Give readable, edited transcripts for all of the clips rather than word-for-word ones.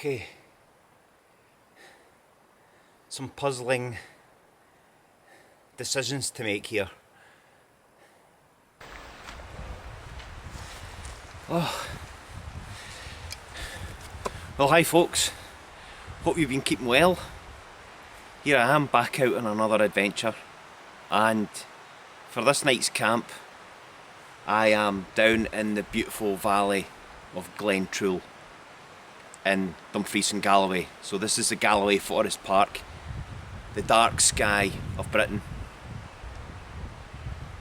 Okay, some puzzling decisions to make here. Oh. Well, hi folks, hope you've been keeping well. Here I am back out on another adventure, and for this night's camp I am down in the beautiful valley of Glen Trool in Dumfries and Galloway. So this is the Galloway Forest Park, the dark sky of Britain.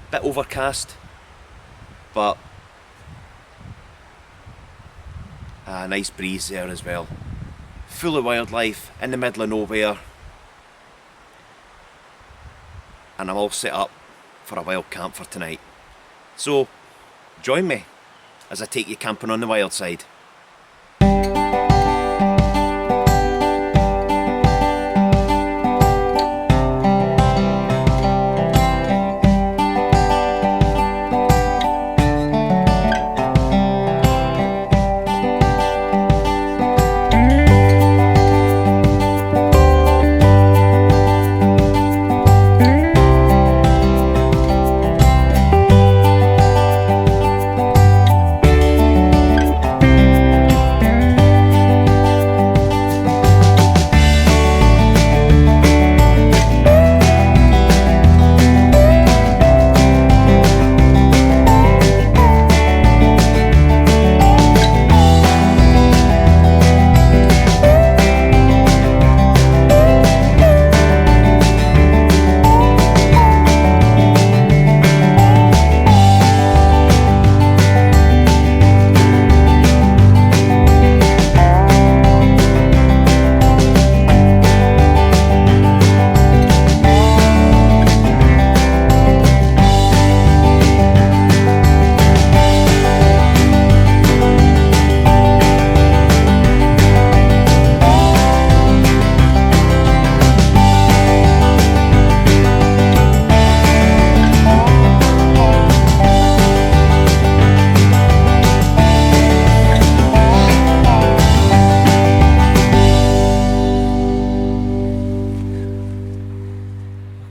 Bit overcast, but a nice breeze there as well. Full of wildlife in the middle of nowhere, and I'm all set up for a wild camp for tonight. So join me as I take you camping on the wild side.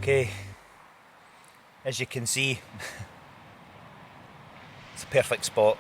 Okay, as you can see, it's a perfect spot.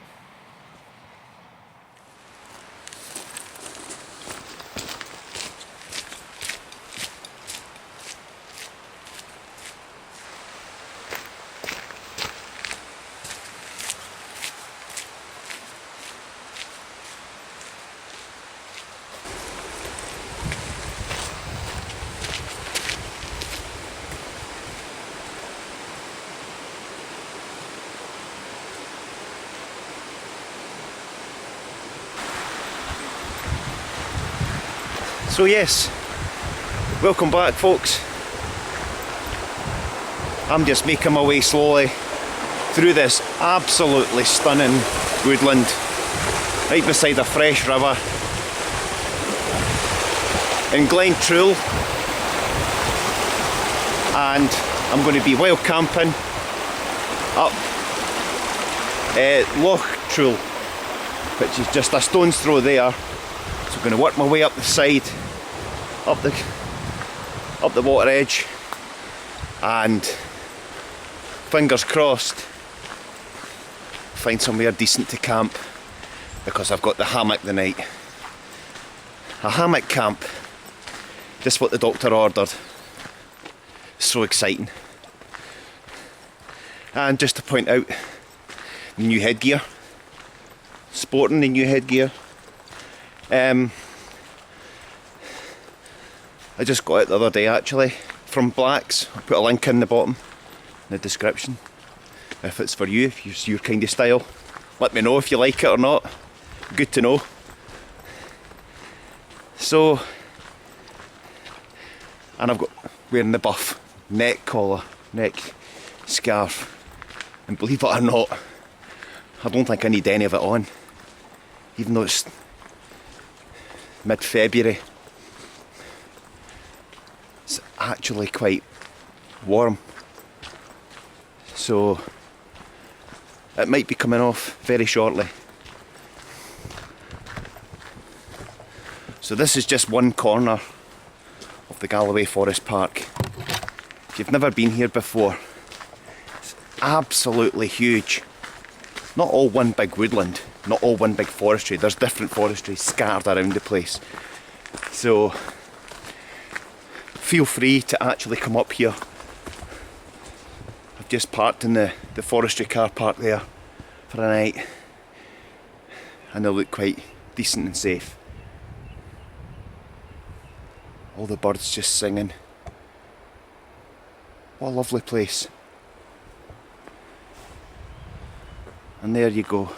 So yes, welcome back folks. I'm just making my way slowly through this absolutely stunning woodland, right beside a fresh river in Glen Trool, and I'm going to be wild camping up Loch Trool, which is just a stone's throw there. So I'm going to work my way up the side, up the water edge, and fingers crossed find somewhere decent to camp, because I've got the hammock tonight. A hammock camp, just what the doctor ordered. So exciting. And just to point out the new headgear, sporting the new headgear. I just got it the other day actually from Blacks. I'll put a link in the bottom in the description if it's for you, if it's your kind of style. Let me know if you like it or not. Good to know. So, and I've got wearing the buff neck collar, neck scarf, and believe it or not, I don't think I need any of it on, even though it's mid-February. It's actually quite warm, so it might be coming off very shortly. So this is just one corner of the Galloway Forest Park. If you've never been here before, it's absolutely huge. Not all one big woodland, not all one big forestry. There's different forestry scattered around the place. So feel free to actually come up here. I've just parked in the forestry car park there for a night, and they look quite decent and safe. All the birds just singing. What a lovely place. And there you go.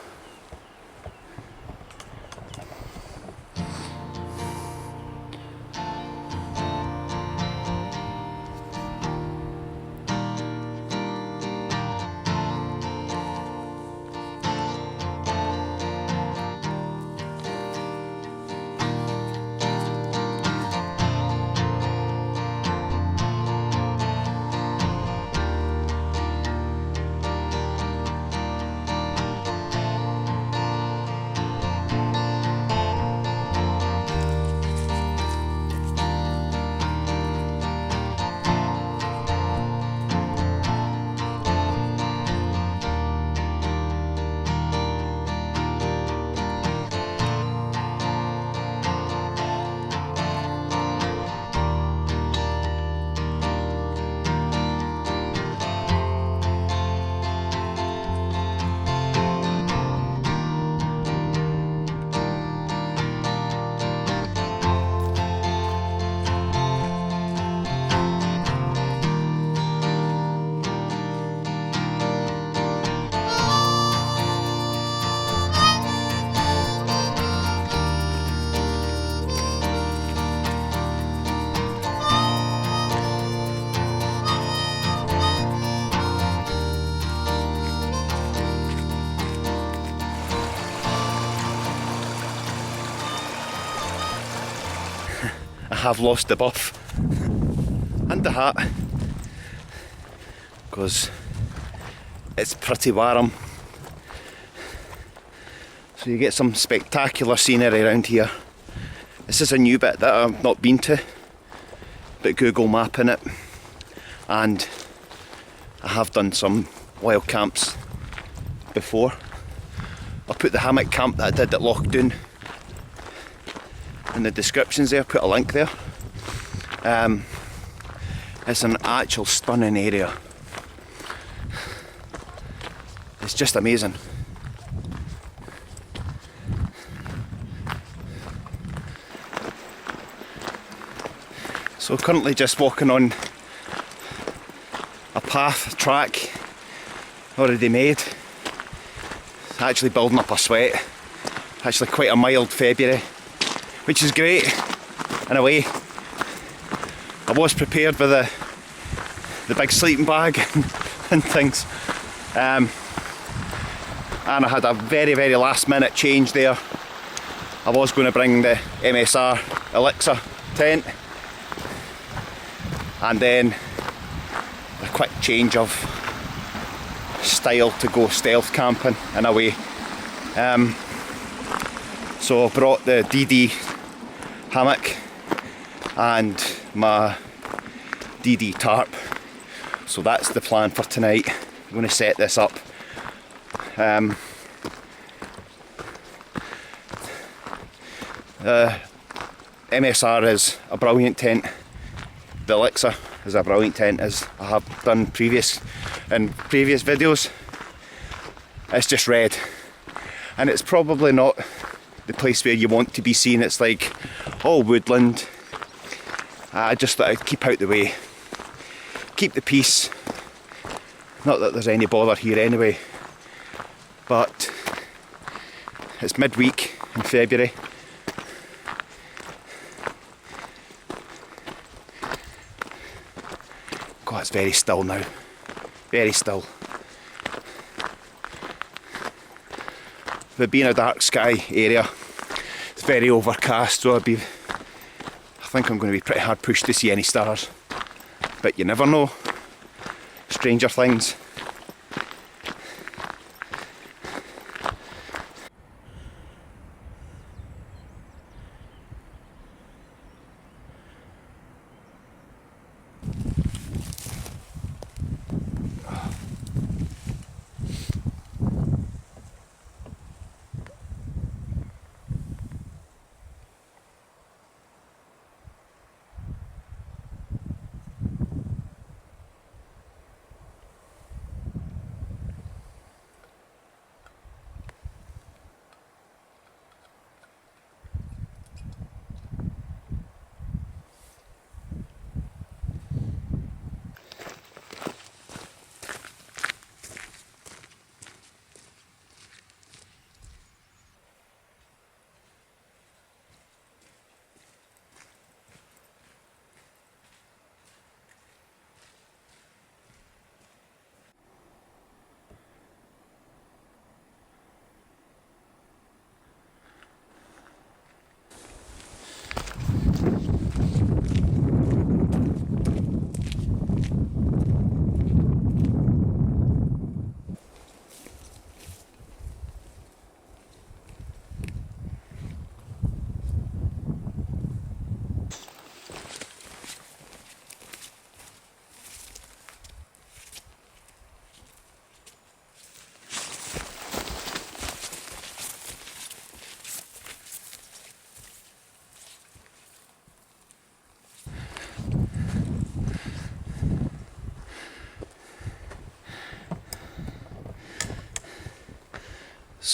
I have lost the buff and the hat because it's pretty warm. So you get some spectacular scenery around here. This is a new bit that I've not been to, but Google mapping it, and I have done some wild camps before. I'll put the hammock camp that I did at Loch Trool in the descriptions there, put a link there. It's an actual stunning area. It's just amazing. So currently just walking on a path, track already made. It's actually building up a sweat. Actually quite a mild February, which is great in a way. I was prepared with the big sleeping bag and things, and I had a very last minute change there. I was going to bring the MSR Elixir tent, and then a quick change of style to go stealth camping in a way. So I brought the DD Hammock and my DD Tarp. So that's the plan for tonight. I'm going to set this up. MSR is a brilliant tent. The Elixir is a brilliant tent, as I have done in previous videos. It's just red, and it's probably not the place where you want to be seen. It's like all woodland. I just thought I'd keep out the way, keep the peace. Not that there's any bother here anyway, but it's midweek in February. God, it's very still now, very still. With being a dark sky area, it's very overcast, so I think I'm going to be pretty hard pushed to see any stars. But you never know. Stranger things.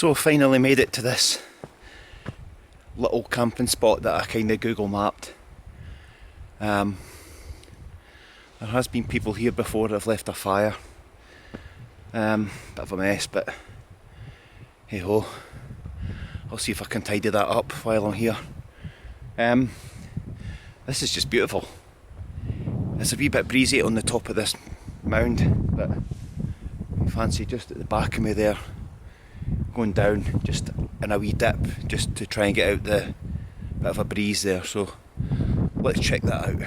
So finally made it to this little camping spot that I kind of Google mapped. There has been people here before that have left a fire. Bit of a mess, but hey ho. I'll see if I can tidy that up while I'm here. This is just beautiful. It's a wee bit breezy on the top of this mound, but I fancy just at the back of me there, going down just in a wee dip, just to try and get out the bit of a breeze there. So let's check that out.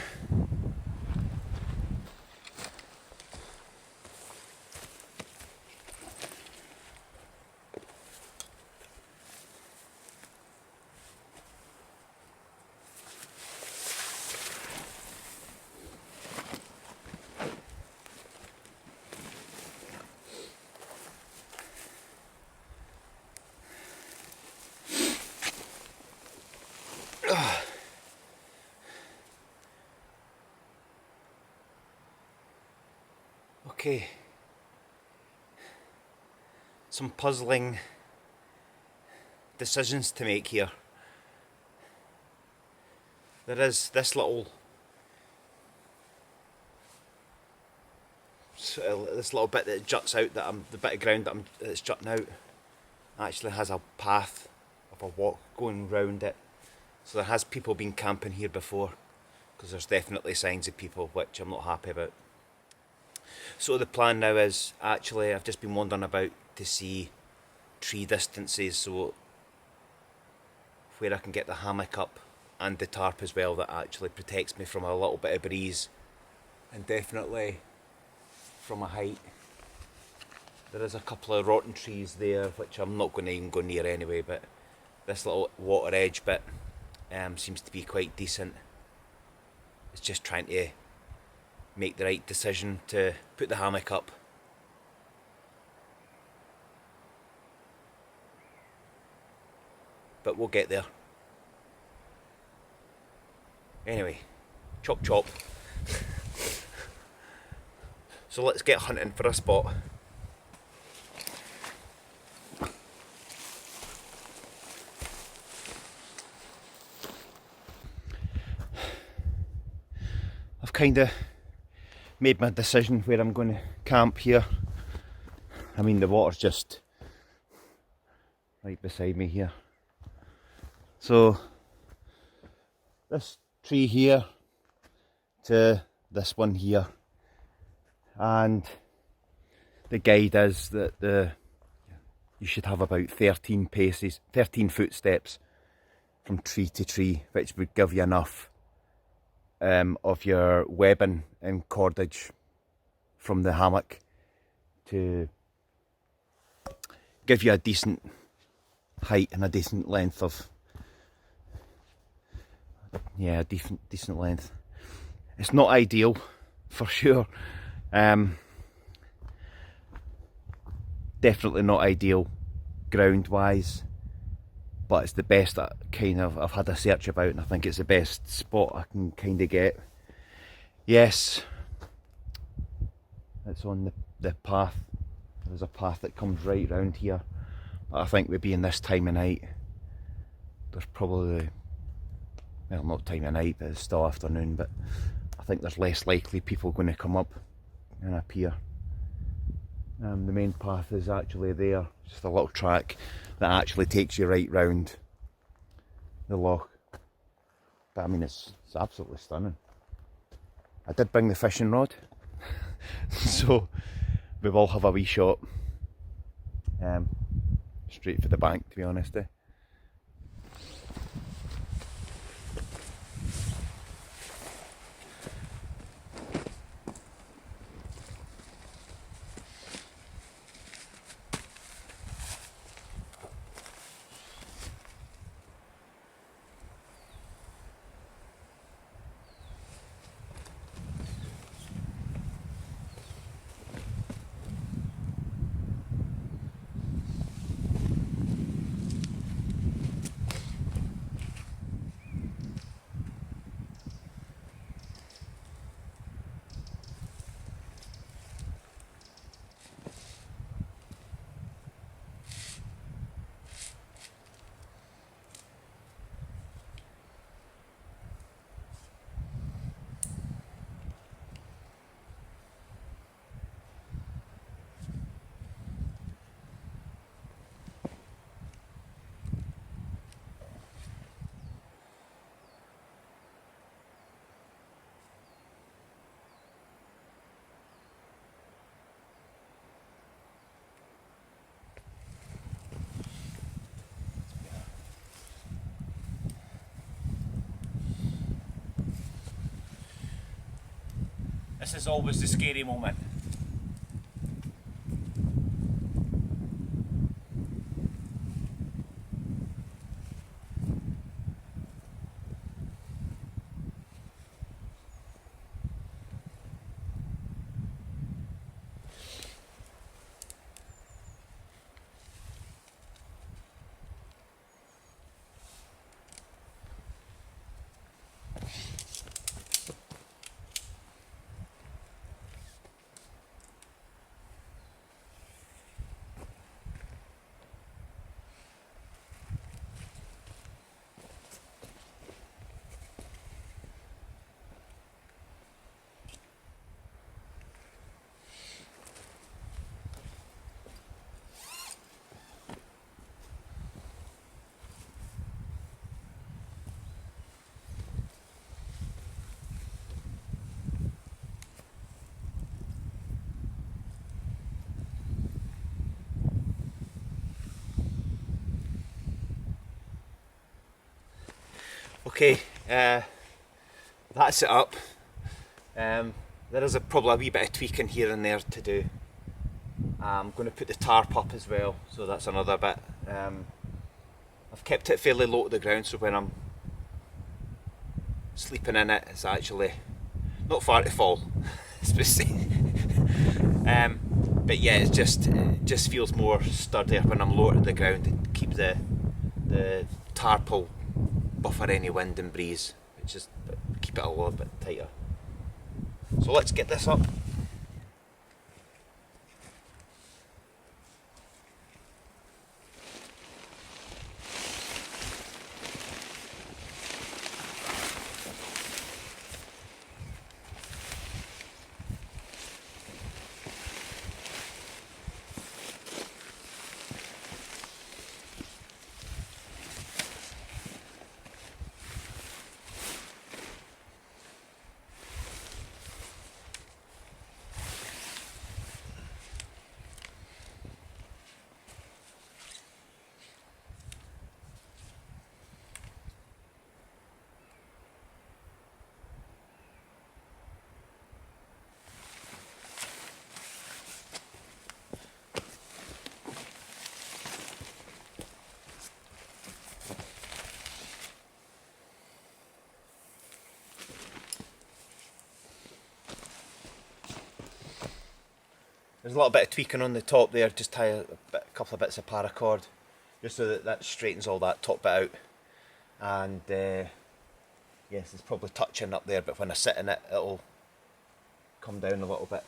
Okay, some puzzling decisions to make here. There is this little bit that juts out, the bit of ground that's jutting out actually has a path of a walk going round it. So there has people been camping here before, because there's definitely signs of people, which I'm not happy about. So the plan now is, actually, I've just been wandering about to see tree distances, so where I can get the hammock up and the tarp as well, that actually protects me from a little bit of breeze, and definitely from a height. There is a couple of rotten trees there, which I'm not going to even go near anyway, but this little water edge bit seems to be quite decent. It's just trying to make the right decision to put the hammock up. But we'll get there. Anyway, chop chop. So let's get hunting for a spot. I've kind of made my decision where I'm going to camp here. I mean, the water's just right beside me here. So this tree here to this one here, and the guide is that you should have about 13 footsteps from tree to tree, which would give you enough of your webbing and cordage from the hammock to give you a decent height and a decent length of, yeah, decent length. It's not ideal, for sure. Definitely not ideal ground wise, but it's the best that I've had a search about, and I think it's the best spot I can kind of get. Yes, it's on the path. There's a path that comes right round here, but I think maybe in this time of night, there's probably, well, not time of night, but it's still afternoon, but I think there's less likely people going to come up and appear. The main path is actually there, just a little track that actually takes you right round the loch. But I mean, it's absolutely stunning. I did bring the fishing rod, so we will have a wee shot straight for the bank, to be honest. This is always the scary moment. Okay, that's it up. There is probably a wee bit of tweaking here and there to do. I'm going to put the tarp up as well, so that's another bit. I've kept it fairly low to the ground, so when I'm sleeping in it, it's actually not far to fall. But yeah, it just feels more sturdier when I'm lower to the ground. It keeps the tarp will buffer any wind and breeze, which is keep it a little bit tighter. So let's get this up. There's a little bit of tweaking on the top there, just tie a couple of bits of paracord, just so that straightens all that top bit out. And yes, there's probably touching up there, but when I sit in it, it'll come down a little bit.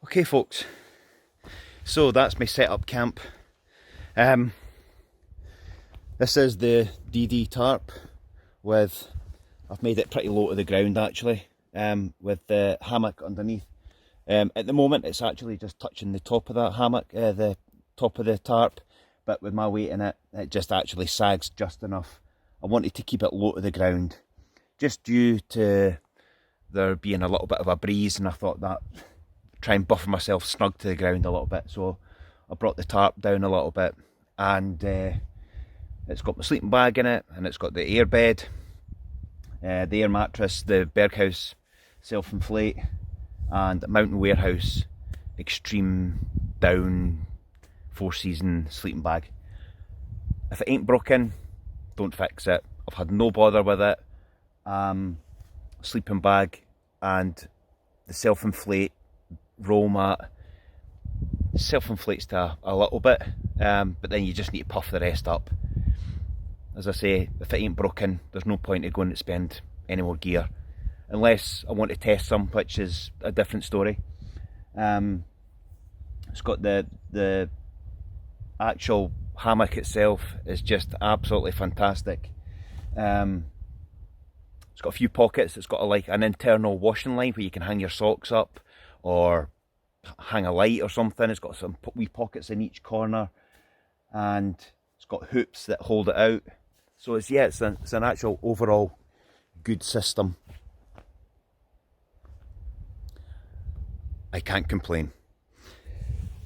Okay folks, so that's my setup camp. This is the DD tarp I've made it pretty low to the ground actually, with the hammock underneath. At the moment it's actually just touching the top of that hammock, the top of the tarp, but with my weight in it, it just actually sags just enough. I wanted to keep it low to the ground, just due to there being a little bit of a breeze, and I thought that try and buffer myself snug to the ground a little bit, so I brought the tarp down a little bit, and it's got my sleeping bag in it, and it's got the air bed, the air mattress, the Berghouse self-inflate, and Mountain Warehouse extreme down 4-season sleeping bag. If it ain't broken, don't fix it. I've had no bother with it. Sleeping bag and the self-inflate roll mat self-inflates to a little bit, but then you just need to puff the rest up. As I say, if it ain't broken, there's no point in going to spend any more gear, unless I want to test some, which is a different story. It's got the actual hammock itself is just absolutely fantastic. It's got a few pockets. It's got like an internal washing line where you can hang your socks up or hang a light or something. It's got some wee pockets in each corner, and it's got hoops that hold it out. So it's an actual overall good system. I can't complain.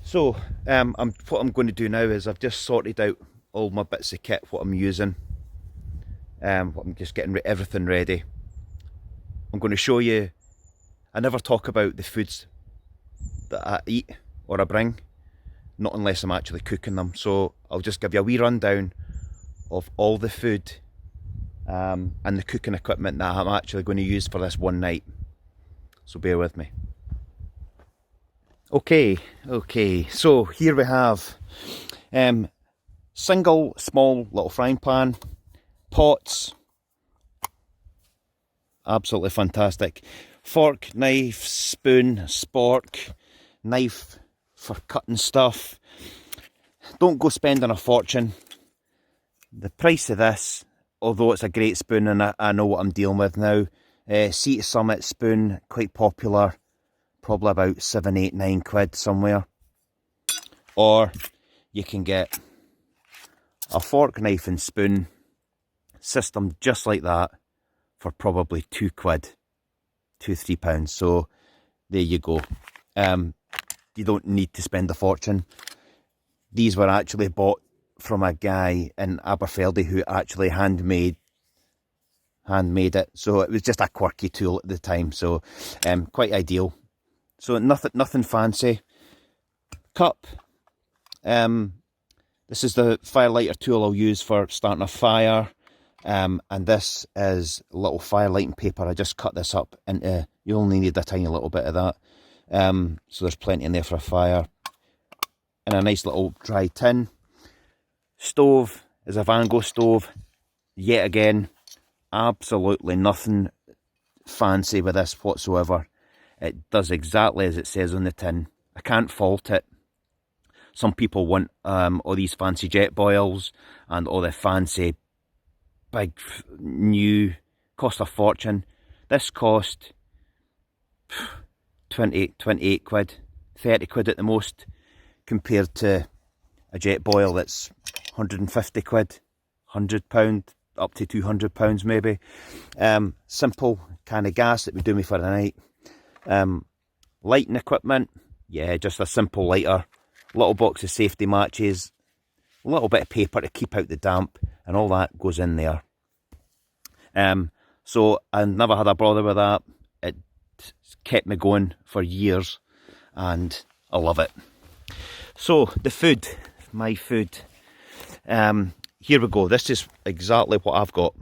So what I'm going to do now is I've just sorted out all my bits of kit, what I'm using. I'm just getting everything ready. I'm going to show you. I never talk about the foods that I eat or I bring, not unless I'm actually cooking them. So I'll just give you a wee rundown of all the food and the cooking equipment that I'm actually going to use for this one night. So bear with me. Okay, so here we have single small little frying pan, pots, absolutely fantastic, fork, knife, spoon, spork, knife for cutting stuff. Don't go spending a fortune. The price of this, although it's a great spoon and I know what I'm dealing with now, Sea to Summit spoon, quite popular, probably about 7, 8, 9 quid somewhere. Or you can get a fork, knife and spoon system just like that for probably 2 quid, £2-3. So there you go. You don't need to spend a fortune. These were actually bought from a guy in Aberfeldy who actually handmade it. So it was just a quirky tool at the time. So quite ideal. So nothing fancy. Cup. This is the firelighter tool I'll use for starting a fire. And this is a little fire lighting paper. I just cut this up into, you only need a tiny little bit of that. So there's plenty in there for a fire. And a nice little dry tin. Stove is a Van Gogh stove. Yet again, absolutely nothing fancy with this whatsoever. It does exactly as it says on the tin. I can't fault it. Some people want all these fancy jet boils and all the fancy big new, cost a fortune. This cost 28 quid, 30 quid at the most, compared to a jet boil that's 150 quid, £100, up to £200 maybe. Simple kind of gas that would do me for the night. Lighting equipment, yeah, just a simple lighter, little box of safety matches, a little bit of paper to keep out the damp, and all that goes in there. So I never had a bother with that. It kept me going for years, and I love it. So the food, my food. Here we go. This is exactly what I've got,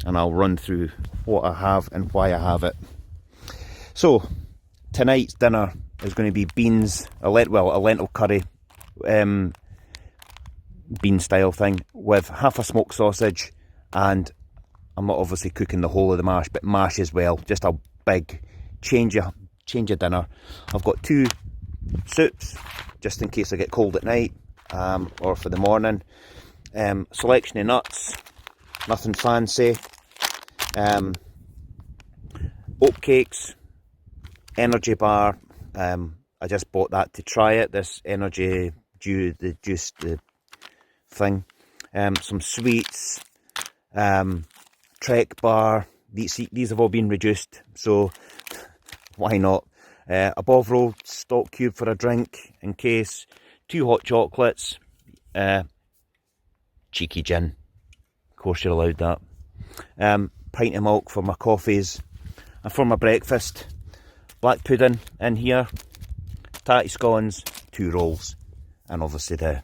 and I'll run through what I have and why I have it. So tonight's dinner is going to be beans, a lentil curry, bean style thing, with half a smoked sausage, and I'm not obviously cooking the whole of the mash, but mash as well. Just a big change of dinner. I've got 2 soups, just in case I get cold at night, or for the morning. Selection of nuts, nothing fancy. Oat cakes, energy bar. I just bought that to try it. This energy juice, the thing. Some sweets. Trek bar. These have all been reduced, so why not? A Bovril stock cube for a drink in case. 2 hot chocolates. Cheeky gin. Of course you're allowed that. Pint of milk for my coffees. And for my breakfast, black pudding in here, tatty scones, 2 rolls, and obviously the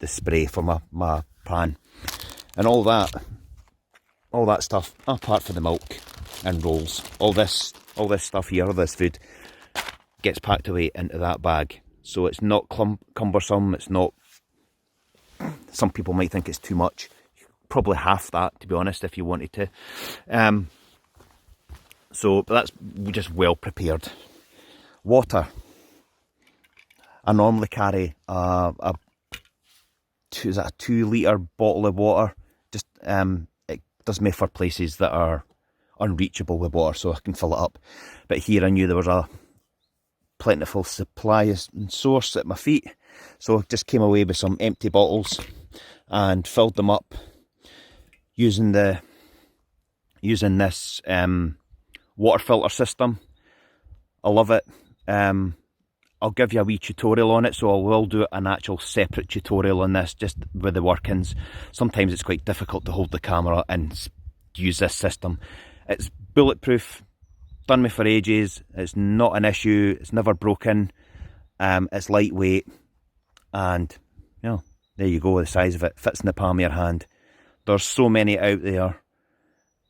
spray for my pan. And all that stuff, apart from the milk and rolls, all this stuff here, all this food, gets packed away into that bag. So it's not cumbersome, it's not, some people might think it's too much. Probably half that, to be honest, if you wanted to. So that's just well prepared. Water. I normally carry a 2 litre bottle of water. Just it does me for places that are unreachable with water, so I can fill it up. But here I knew there was a plentiful supply and source at my feet, so I just came away with some empty bottles and filled them up using this water filter system. I love it. I'll give you a wee tutorial on it, so I will do an actual separate tutorial on this, just with the workings. Sometimes it's quite difficult to hold the camera and use this system. It's bulletproof, done me for ages, it's not an issue, it's never broken, it's lightweight, and you know, there you go, the size of it, fits in the palm of your hand. There's so many out there,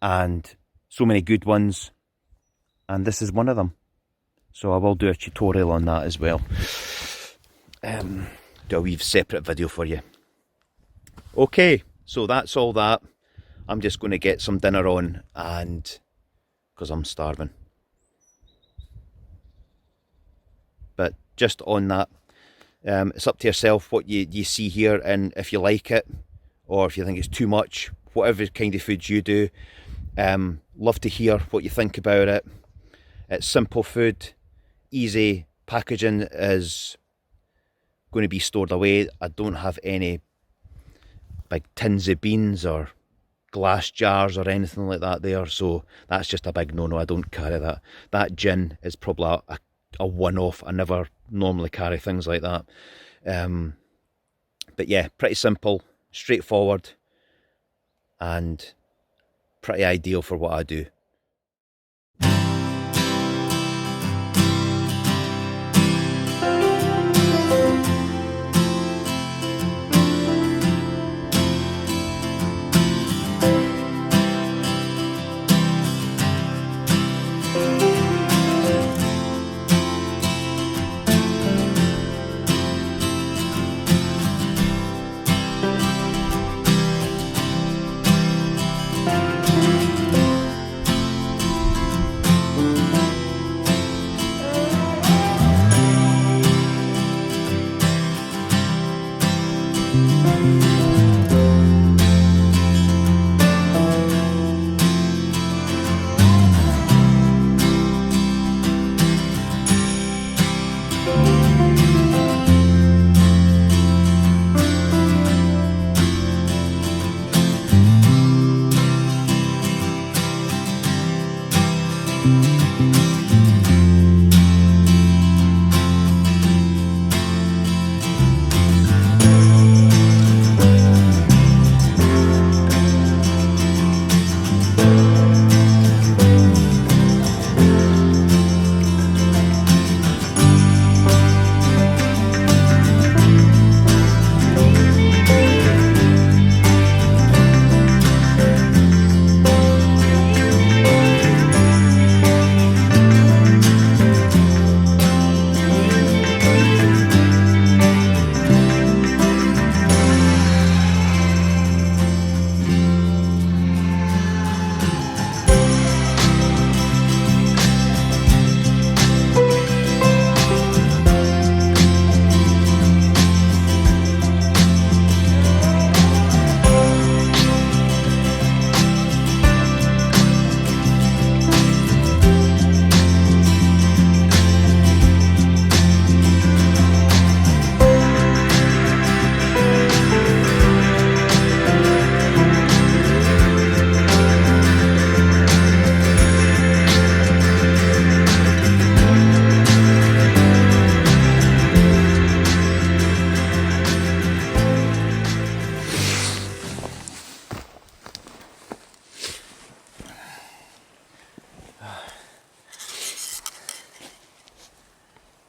and so many good ones, and this is one of them. So I will do a tutorial on that as well. Do a wee separate video for you. Okay, so that's all that. I'm just going to get some dinner on, and because I'm starving. But just on that, it's up to yourself what you see here, and if you like it, or if you think it's too much, whatever kind of foods you do. Love to hear what you think about it. It's simple food, easy. Packaging is going to be stored away. I don't have any big tins of beans or glass jars or anything like that there, so that's just a big no-no. I don't carry that. That gin is probably a one-off. I never normally carry things like that. But yeah, pretty simple, straightforward, and pretty ideal for what I do.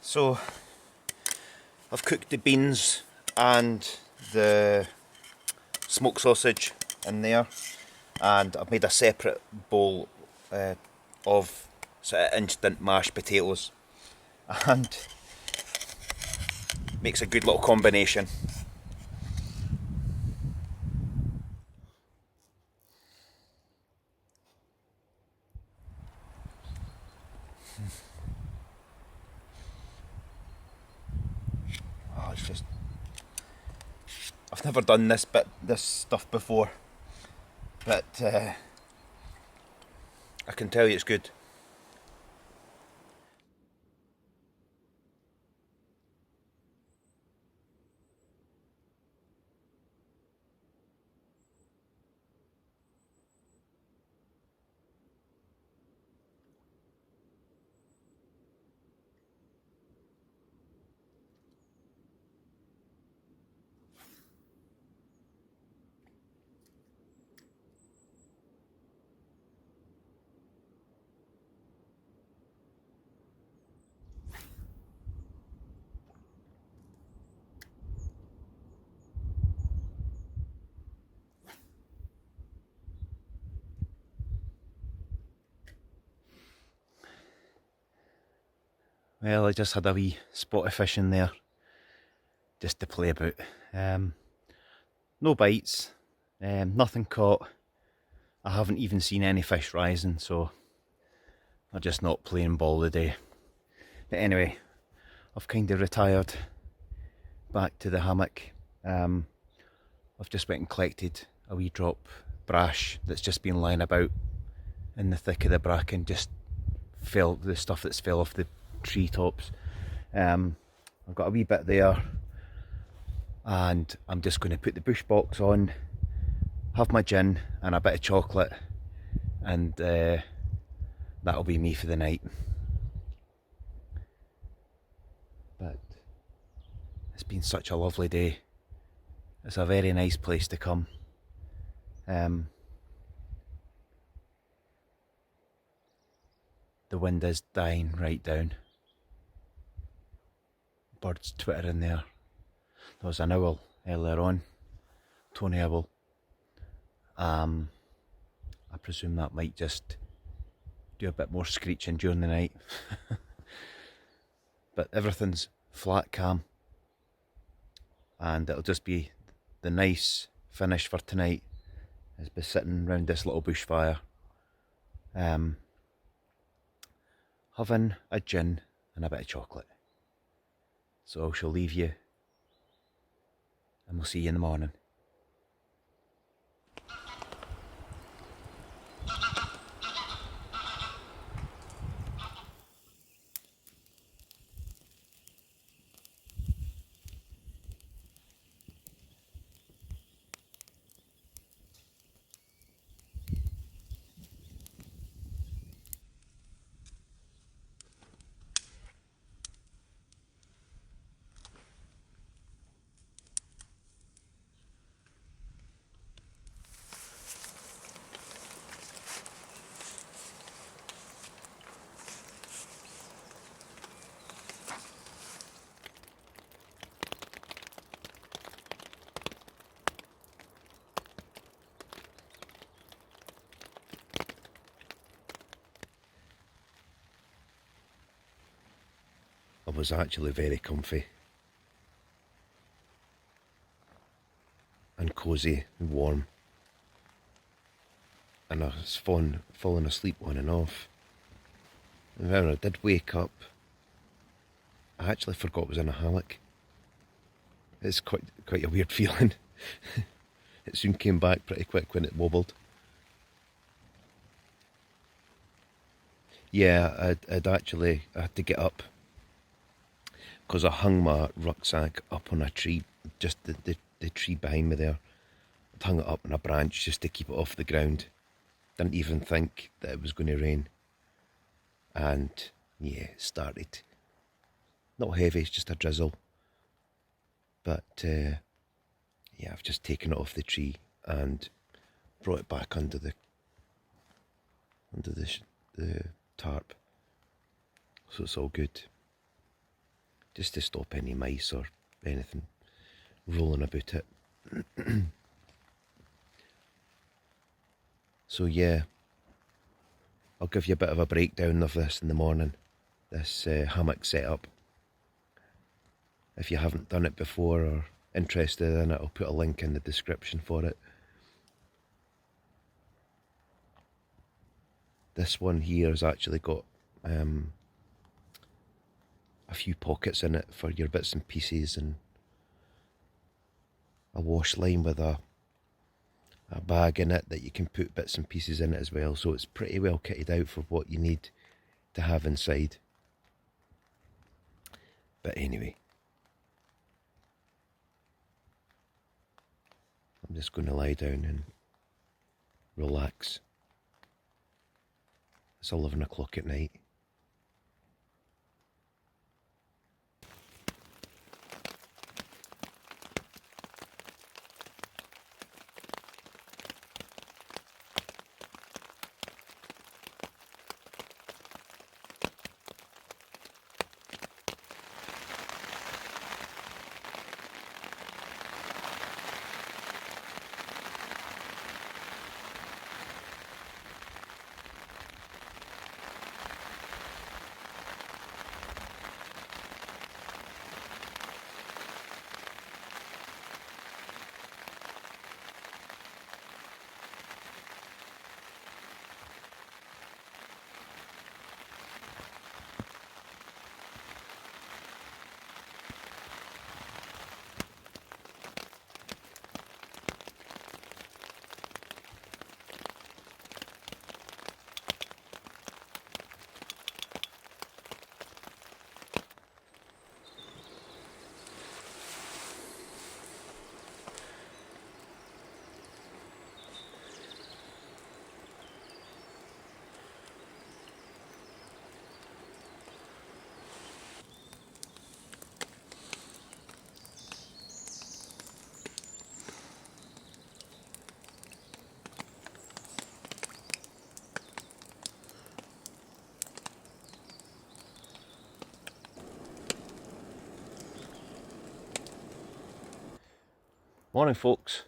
So I've cooked the beans and the smoked sausage in there, and I've made a separate bowl of sort of instant mashed potatoes, and makes a good little combination. It's just, I've never done this stuff before, but I can tell you it's good. Well, I just had a wee spot of fish in there, just to play about. No bites, nothing caught. I haven't even seen any fish rising, so I'm just not playing ball today. But anyway, I've kind of retired back to the hammock. I've just went and collected a wee drop brash that's just been lying about in the thick of the bracken, just fell, the stuff that's fell off the treetops. I've got a wee bit there, and I'm just going to put the bush box on, have my gin and a bit of chocolate, and that'll be me for the night. But it's been such a lovely day. It's a very nice place to come. The wind is dying right down. Birds twittering there. There was an owl earlier on, Tony owl. I presume that might just do a bit more screeching during the night. But everything's flat calm, and it'll just be the nice finish for tonight is be sitting round this little bushfire, having a gin and a bit of chocolate. So I shall leave you, and we'll see you in the morning. I was actually very comfy and cosy and warm, and I was falling asleep on and off. And when I did wake up, I actually forgot I was in a hammock. It's quite a weird feeling. It soon came back pretty quick when it wobbled. Yeah, I had to get up because I hung my rucksack up on a tree, just the tree behind me there. I'd hung it up on a branch just to keep it off the ground. Didn't even think that it was going to rain. And yeah, it started. Not heavy, it's just a drizzle. But yeah, I've just taken it off the tree and brought it back under the tarp. So it's all good. Just to stop any mice or anything rolling about it. So yeah, I'll give you a bit of a breakdown of this in the morning, this hammock setup. If you haven't done it before or interested in it, I'll put a link in the description for it. This one here has actually got a few pockets in it for your bits and pieces, and a wash line with a a bag in it that you can put bits and pieces in it as well, so it's pretty well kitted out for what you need to have inside. But anyway, I'm just going to lie down and relax. It's 11 o'clock at night. Morning, folks.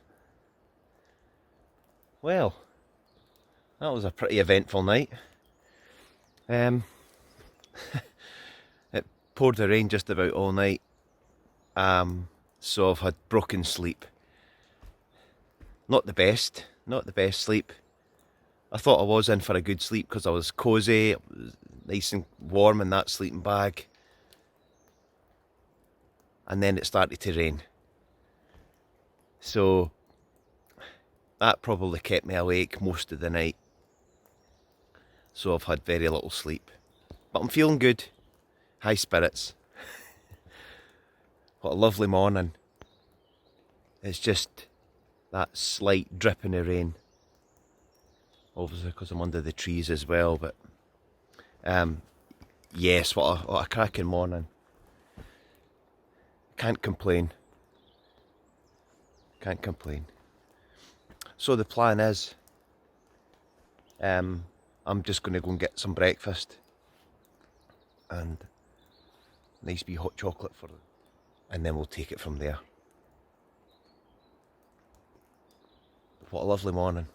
Well, that was a pretty eventful night. It poured the rain just about all night, so I've had broken sleep. Not the best sleep. I thought I was in for a good sleep because I was cosy, it was nice and warm in that sleeping bag, and then it started to rain. So that probably kept me awake most of the night. So I've had very little sleep. But I'm feeling good. High spirits. What a lovely morning. It's just that slight dripping of rain. Obviously because I'm under the trees as well, but yes, what a cracking morning. Can't complain. Can't complain. So the plan is, I'm just going to go and get some breakfast and nice wee hot chocolate for them, and then we'll take it from there. What a lovely morning.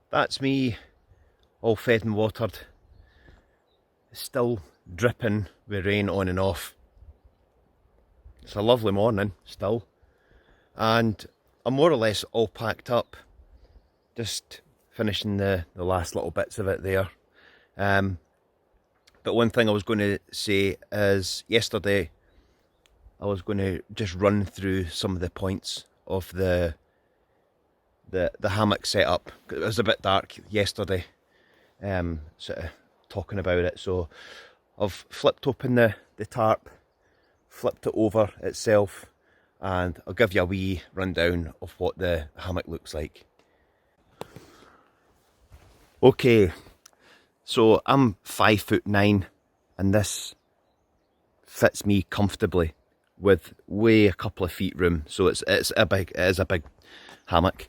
That's me, all fed and watered. Still dripping with rain on and off. It's a lovely morning still, and I'm more or less all packed up, just finishing the last little bits of it there. But one thing I was going to say is, yesterday I was going to just run through some of the points of the hammock setup. It was a bit dark yesterday, sort of talking about it. So I've flipped open the tarp, flipped it over itself, and I'll give you a wee rundown of what the hammock looks like. Okay, so I'm 5'9", and this fits me comfortably with way a couple of feet room. So it is a big hammock.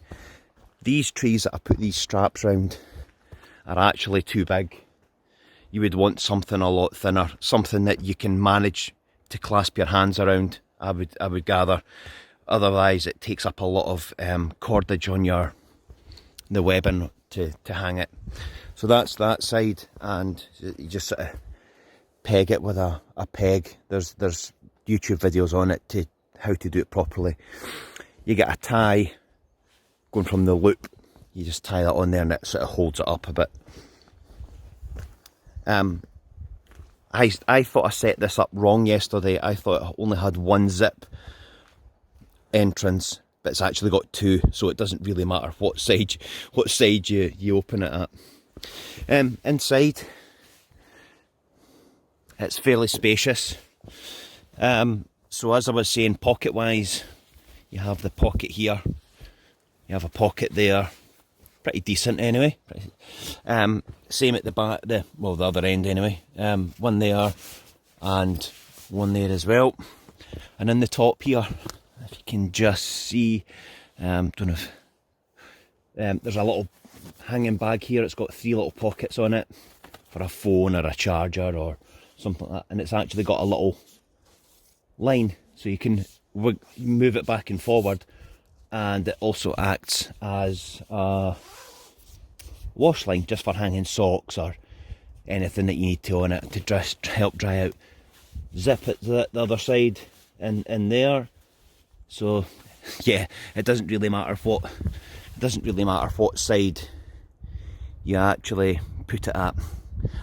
These trees that I put these straps round are actually too big. You would want something a lot thinner, something that you can manage to clasp your hands around, I would gather. Otherwise it takes up a lot of cordage on the webbing to hang it. So that's that side, and you just sort of peg it with a peg. There's YouTube videos on it to how to do it properly. You get a tie going from the loop, you just tie that on there and it sort of holds it up a bit. I thought I set this up wrong yesterday. I thought it only had one zip entrance, but it's actually got two, so it doesn't really matter what side you open it at. Inside, it's fairly spacious. So as I was saying, pocket wise, you have the pocket here, you have a pocket there, pretty decent anyway. Same at the back, the other end anyway. One there and one there as well. And in the top here, if you can just see, don't know if, there's a little hanging bag here. It's got 3 little pockets on it for a phone or a charger or something like that. And it's actually got a little line, so you can move it back and forward. And it also acts as a wash line, just for hanging socks or anything that you need to on it to just help dry out. Zip it the other side in there. So yeah, it doesn't really matter what side you actually put it at.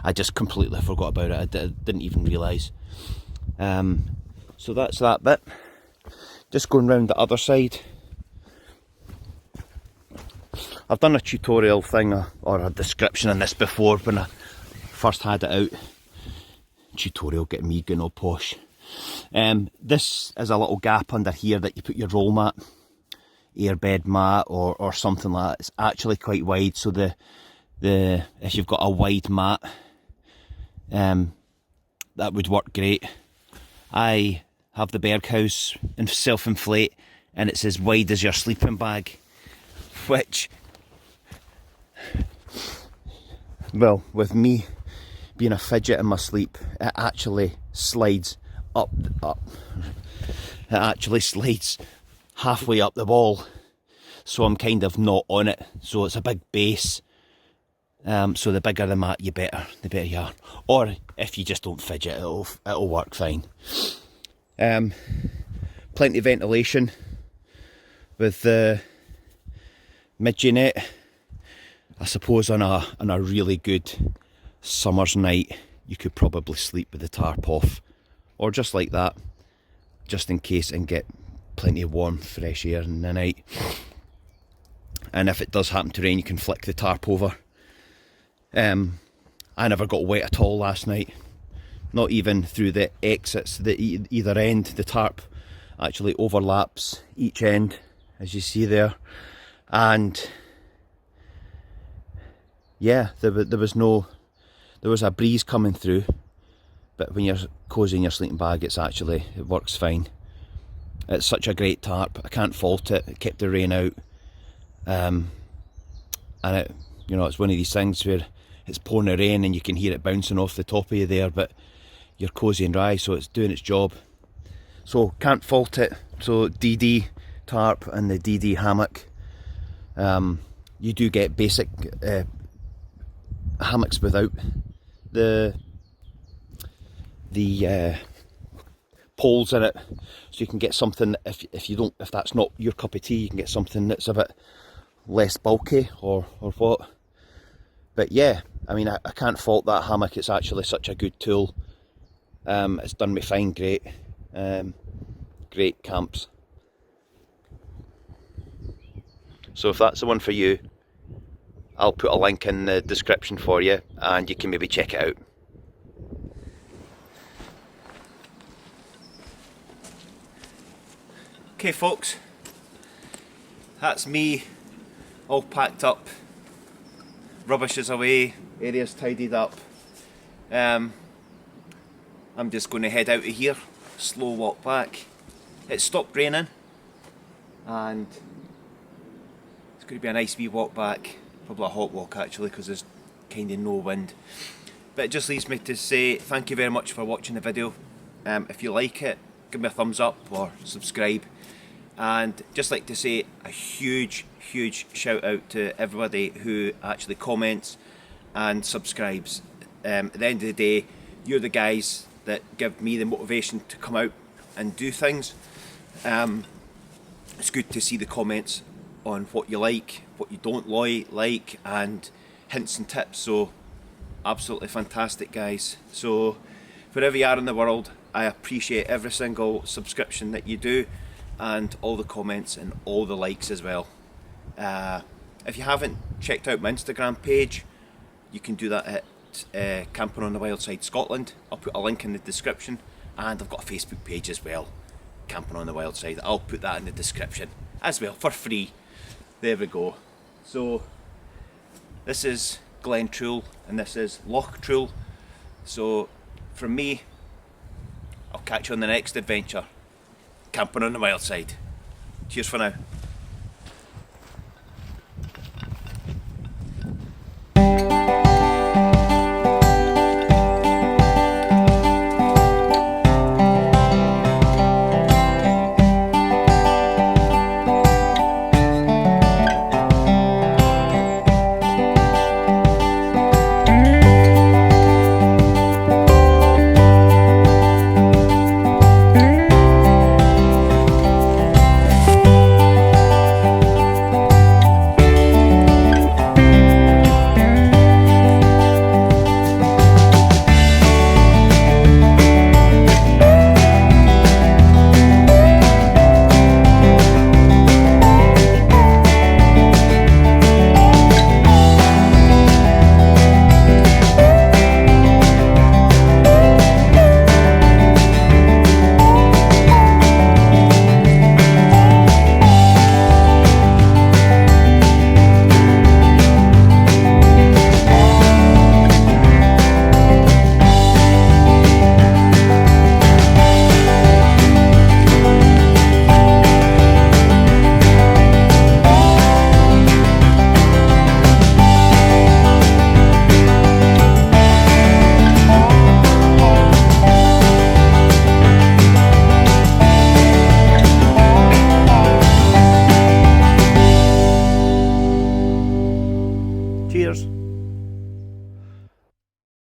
I just completely forgot about it. I didn't even realise. So that's that bit. Just going round the other side. I've done a tutorial thing or a description on this before when I first had it out. Tutorial, getting me going all posh. This is a little gap under here that you put your roll mat, airbed mat or something like that. It's actually quite wide, so if you've got a wide mat, that would work great. I have the Berg House and self-inflate, and it's as wide as your sleeping bag, which, well, with me being a fidget in my sleep, it actually slides up. It actually slides halfway up the wall, so I'm kind of not on it. So it's a big base. So the bigger the mat, the better you are. Or if you just don't fidget, it'll work fine. Plenty of ventilation with the mid-unit. I suppose on a really good summer's night, you could probably sleep with the tarp off, or just like that, just in case, and get plenty of warm, fresh air in the night. And if it does happen to rain, you can flick the tarp over. I never got wet at all last night, not even through the exits, either end. The tarp actually overlaps each end, as you see there, and yeah, there was a breeze coming through, but when you're cosy in your sleeping bag, it works fine. It's such a great tarp, I can't fault it. It kept the rain out, and it's one of these things where it's pouring the rain and you can hear it bouncing off the top of you there, but you're cosy and dry, so it's doing its job. So can't fault it. So DD tarp and the DD hammock. You do get basic hammocks without the the poles in it, so you can get something, if that's not your cup of tea, you can get something that's a bit less bulky or what. But yeah, I mean, I can't fault that hammock. It's actually such a good tool. It's done me fine, great. Great camps. So if that's the one for you, I'll put a link in the description for you, and you can maybe check it out. Okay folks, that's me all packed up, rubbish is away, area's tidied up. I'm just going to head out of here, slow walk back. It stopped raining and it's going to be a nice wee walk back, probably a hot walk actually because there's kind of no wind. But it just leaves me to say thank you very much for watching the video. If you like it, give me a thumbs up or subscribe. And just like to say a huge shout out to everybody who actually comments and subscribes. At the end of the day, you're the guys that give me the motivation to come out and do things. It's good to see the comments on what you like, what you don't like, and hints and tips. So absolutely fantastic, guys. So wherever you are in the world, I appreciate every single subscription that you do, and all the comments and all the likes as well. If you haven't checked out my Instagram page, you can do that at Camping on the Wild Side Scotland. I'll put a link in the description, and I've got a Facebook page as well, Camping on the Wild Side. I'll put that in the description as well for free. There we go. So this is Glen Trool and this is Loch Trool. So from me, I'll catch you on the next adventure, camping on the wild side. Cheers for now. Cheers.